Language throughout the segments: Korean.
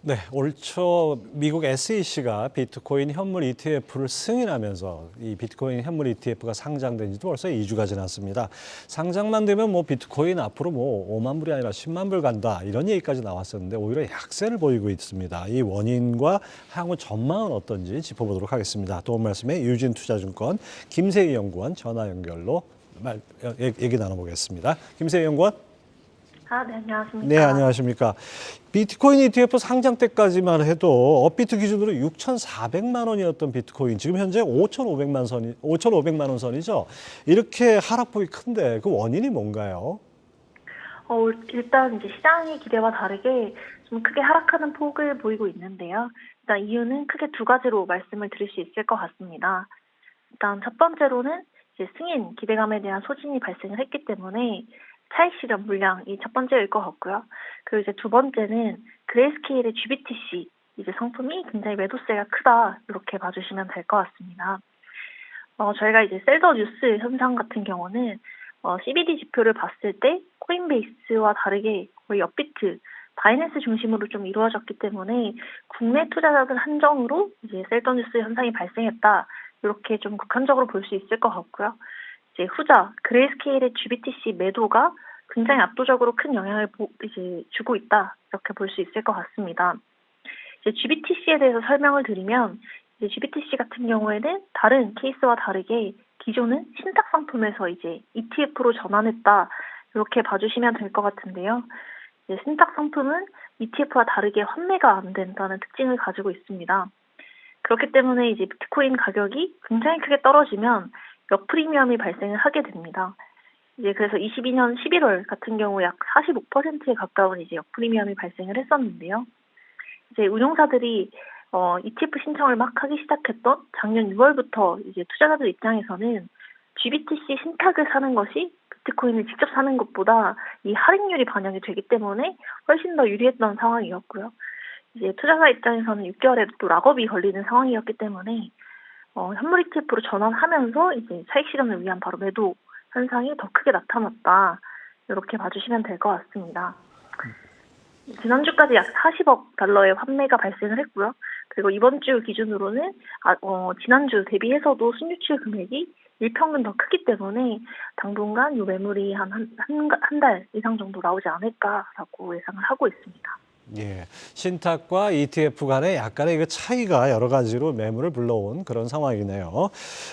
네, 올 초 미국 SEC가 비트코인 현물 ETF를 승인하면서 이 비트코인 현물 ETF가 상장된 지도 벌써 2주가 지났습니다. 상장만 되면 비트코인 앞으로 5만 불이 아니라 10만 불 간다 이런 얘기까지 나왔었는데 오히려 약세를 보이고 있습니다. 이 원인과 향후 전망은 어떤지 짚어보도록 하겠습니다. 도움 말씀에 유진투자증권 김세희 연구원 전화 연결로 얘기 나눠보겠습니다. 김세희 연구원. 네, 안녕하십니까. 네, 안녕하십니까. 비트코인 ETF 상장 때까지만 해도 업비트 기준으로 6,400만 원이었던 비트코인, 지금 현재 5,500만 원 선이죠. 이렇게 하락폭이 큰데 그 원인이 뭔가요? 일단 이제 시장의 기대와 다르게 좀 크게 하락하는 폭을 보이고 있는데요. 일단 이유는 크게 두 가지로 말씀을 드릴 수 있을 것 같습니다. 일단 첫 번째로는 이제 승인 기대감에 대한 소진이 발생을 했기 때문에 차익 실현 물량이 첫 번째일 것 같고요. 그리고 이제 두 번째는 그레이스케일의 GBTC 이제 상품이 굉장히 매도세가 크다 이렇게 봐주시면 될 것 같습니다. 저희가 이제 셀더 뉴스 현상 같은 경우는 CBD 지표를 봤을 때 코인베이스와 다르게 거의 업비트, 바이낸스 중심으로 좀 이루어졌기 때문에 국내 투자자들 한정으로 이제 셀더 뉴스 현상이 발생했다 이렇게 좀 극한적으로 볼 수 있을 것 같고요. 이제 후자 그레이스케일의 GBTC 매도가 굉장히 압도적으로 큰 영향을 이제 주고 있다 이렇게 볼 수 있을 것 같습니다. 이제 GBTC에 대해서 설명을 드리면 이제 GBTC 같은 경우에는 다른 케이스와 다르게 기존은 신탁 상품에서 이제 ETF로 전환했다 이렇게 봐주시면 될 것 같은데요. 이제 신탁 상품은 ETF와 다르게 환매가 안 된다는 특징을 가지고 있습니다. 그렇기 때문에 이제 비트코인 가격이 굉장히 크게 떨어지면 역프리미엄이 발생을 하게 됩니다. 이제 그래서 22년 11월 같은 경우 약 45%에 가까운 이제 역프리미엄이 발생을 했었는데요. 이제 운용사들이 ETF 신청을 막 하기 시작했던 작년 6월부터 이제 투자자들 입장에서는 GBTC 신탁을 사는 것이 비트코인을 직접 사는 것보다 이 할인율이 반영이 되기 때문에 훨씬 더 유리했던 상황이었고요. 이제 투자자 입장에서는 6개월에 또 락업이 걸리는 상황이었기 때문에 현물 ETF로 전환하면서 이제 차익 실현을 위한 바로 매도 현상이 더 크게 나타났다. 이렇게 봐주시면 될 것 같습니다. 지난주까지 약 40억 달러의 환매가 발생을 했고요. 그리고 이번 주 기준으로는 지난주 대비해서도 순유출 금액이 일평균 더 크기 때문에 당분간 이 매물이 한 달 이상 정도 나오지 않을까라고 예상을 하고 있습니다. 예, 신탁과 ETF 간의 약간의 그 차이가 여러 가지로 매물을 불러온 그런 상황이네요.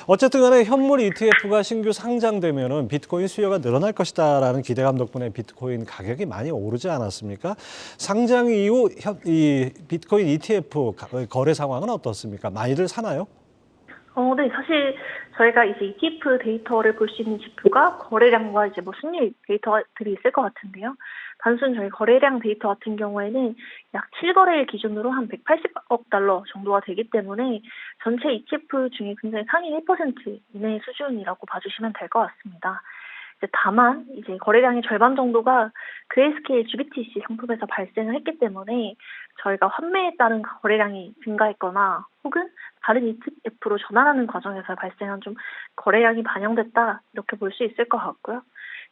어쨌든 간에 현물 ETF가 신규 상장되면은 비트코인 수요가 늘어날 것이다라는 기대감 덕분에 비트코인 가격이 많이 오르지 않았습니까? 상장 이후 이 비트코인 ETF 거래 상황은 어떻습니까? 많이들 사나요? 네, 사실 저희가 이제 ETF 데이터를 볼 수 있는 지표가 거래량과 이제 순이익 데이터들이 있을 것 같은데요. 단순 저희 거래량 데이터 같은 경우에는 약 7거래일 기준으로 한 180억 달러 정도가 되기 때문에 전체 ETF 중에 굉장히 상위 1% 이내 수준이라고 봐주시면 될 것 같습니다. 다만 이제 거래량의 절반 정도가 그레이스케일 GBTC 상품에서 발생을 했기 때문에 저희가 환매에 따른 거래량이 증가했거나 혹은 다른 ETF로 전환하는 과정에서 발생한 좀 거래량이 반영됐다 이렇게 볼 수 있을 것 같고요.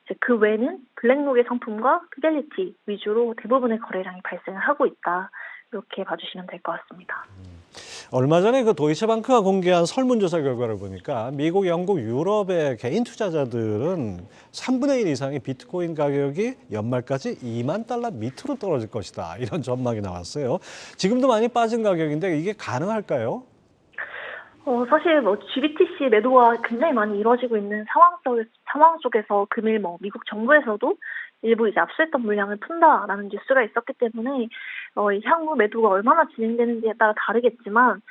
이제 그 외에는 블랙록의 상품과 피델리티 위주로 대부분의 거래량이 발생을 하고 있다 이렇게 봐주시면 될 것 같습니다. 얼마 전에 그 도이체방크가 공개한 설문조사 결과를 보니까 미국, 영국, 유럽의 개인 투자자들은 3분의 1 이상의 비트코인 가격이 연말까지 2만 달러 밑으로 떨어질 것이다. 이런 전망이 나왔어요. 지금도 많이 빠진 가격인데 이게 가능할까요? 사실 GBTC 매도가 굉장히 많이 이루어지고 있는 상황 속에서 금일 미국 정부에서도 일부 이제 압수했던 물량을 푼다라는 뉴스가 있었기 때문에 이 향후 매도가 얼마나 진행되는지에 따라 다르겠지만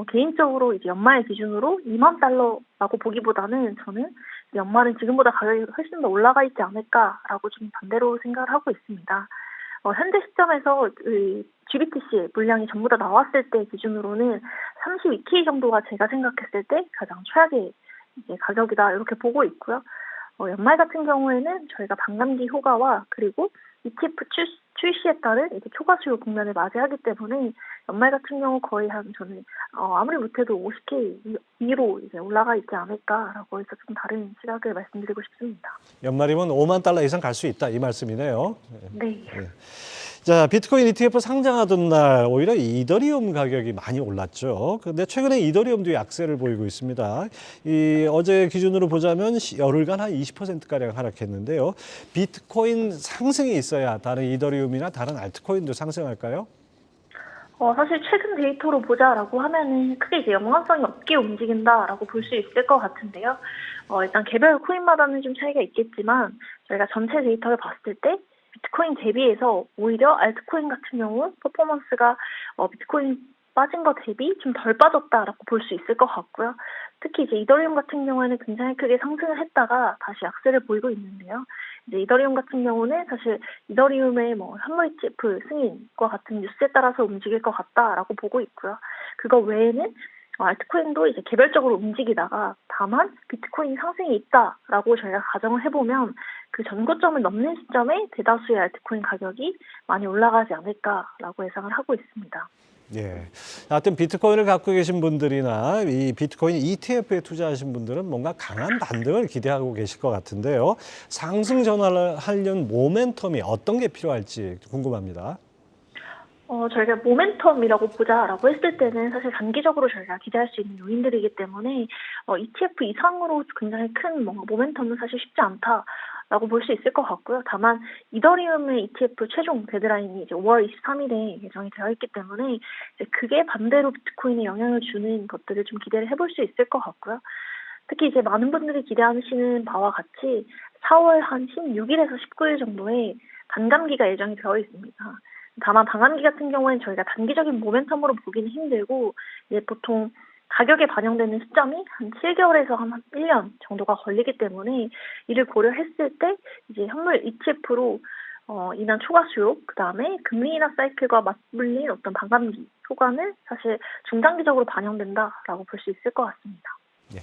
개인적으로 이제 연말 기준으로 2만 달러라고 보기보다는 저는 연말은 지금보다 가격이 훨씬 더 올라가 있지 않을까라고 좀 반대로 생각을 하고 있습니다. 현재 시점에서 GBTC 물량이 전부 다 나왔을 때 기준으로는 32K 정도가 제가 생각했을 때 가장 최악의 이제 가격이다 이렇게 보고 있고요. 연말 같은 경우에는 저희가 반감기 효과와 그리고 ETF 출시에 따른 이제 초과 수요 국면을 맞이하기 때문에 연말 같은 경우 거의 저는 아무리 못해도 50K 위로 이제 올라가 있지 않을까라고 해서 좀 다른 시각을 말씀드리고 싶습니다. 연말이면 5만 달러 이상 갈 수 있다 이 말씀이네요. 네. 네. 자, 비트코인 ETF 상장하던 날 오히려 이더리움 가격이 많이 올랐죠. 그런데 최근에 이더리움도 약세를 보이고 있습니다. 이 어제 기준으로 보자면 열흘간 한 20%가량 하락했는데요. 비트코인 상승이 있어야 다른 이더리움이나 다른 알트코인도 상승할까요? 사실 최근 데이터로 보자라고 하면은 크게 이제 연관성이 없게 움직인다라고 볼 수 있을 것 같은데요. 일단 개별 코인마다는 좀 차이가 있겠지만 저희가 전체 데이터를 봤을 때 비트코인 대비해서 오히려 알트코인 같은 경우 퍼포먼스가 비트코인 빠진 거 대비 좀 덜 빠졌다라고 볼 수 있을 것 같고요. 특히 이제 이더리움 같은 경우에는 굉장히 크게 상승을 했다가 다시 약세를 보이고 있는데요. 이제 이더리움 같은 경우는 사실 이더리움의 현물 ETF 승인과 같은 뉴스에 따라서 움직일 것 같다라고 보고 있고요. 그거 외에는 알트코인도 이제 개별적으로 움직이다가 다만 비트코인 상승이 있다라고 저희가 가정을 해보면 그 전고점을 넘는 시점에 대다수의 알트코인 가격이 많이 올라가지 않을까라고 예상을 하고 있습니다. 예. 하여튼 비트코인을 갖고 계신 분들이나 이 비트코인 ETF에 투자하신 분들은 뭔가 강한 반등을 기대하고 계실 것 같은데요. 상승 전환을 하려는 모멘텀이 어떤 게 필요할지 궁금합니다. 저희가 모멘텀이라고 보자라고 했을 때는 사실 단기적으로 저희가 기대할 수 있는 요인들이기 때문에 ETF 이상으로 굉장히 큰 모멘텀은 사실 쉽지 않다라고 볼 수 있을 것 같고요. 다만 이더리움의 ETF 최종 데드라인이 이제 5월 23일에 예정이 되어 있기 때문에 이제 그게 반대로 비트코인에 영향을 주는 것들을 좀 기대를 해볼 수 있을 것 같고요. 특히 이제 많은 분들이 기대하시는 바와 같이 4월 한 16일에서 19일 정도에 반감기가 예정이 되어 있습니다. 다만 반감기 같은 경우에는 저희가 단기적인 모멘텀으로 보기는 힘들고 이제 보통 가격에 반영되는 시점이 한 7개월에서 한 1년 정도가 걸리기 때문에 이를 고려했을 때 이제 현물 ETF로 인한 초과 수요, 그다음에 금리 인하 사이클과 맞물린 어떤 반감기 효과는 사실 중장기적으로 반영된다라고 볼 수 있을 것 같습니다. 예.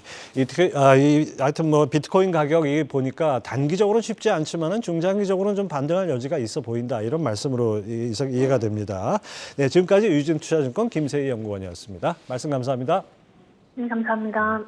하여튼 비트코인 가격이 보니까 단기적으로는 쉽지 않지만은 중장기적으로는 좀 반등할 여지가 있어 보인다. 이런 말씀으로 이해가 됩니다. 네, 지금까지 유진투자증권 김세희 연구원이었습니다. 말씀 감사합니다. 네, 감사합니다.